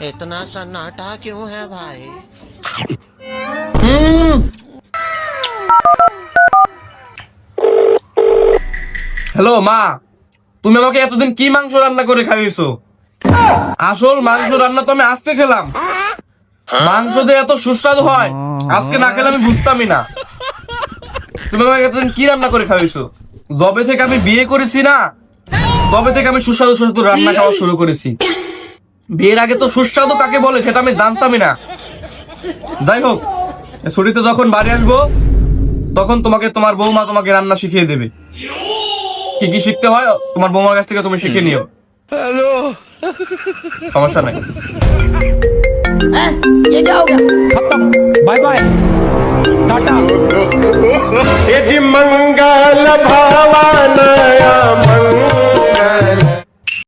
इतना सन्नाटा क्यों है भाई? হ্যালো মা, তুমি আমাকে এতদিন কি মাংস রান্না করে খাইয়েছো? আসল মাংস রান্না তো আমি আজকে খেলাম। মাংস দিয়ে এত সুস্বাদু হয়, আজকে না খেলে আমি বুঝতামই না। তুমি আমাকে এতদিন কি রান্না করে খাইয়েছো? যবে থেকে আমি বিয়ে করেছি না, তবে থেকে আমি সুস্বাদু সুস্বাদু রান্না খাওয়া শুরু করেছি। বিয়ের আগে তো সুস্বাদু কাকে বলে সেটা আমি জানতামই না। যাই হোক, ছুটিতে যখন বাড়ি আসবো তখন তোমাকে তোমার বৌমা তোমাকে রান্না শিখিয়ে দেবে। কি কি শিখতে হয় তোমার বৌমার কাছ থেকে তুমি শিখে নিও। সমস্যা নাই। खत्म, बाय बाय, टाटा। यदि मंगल भावनया मंगल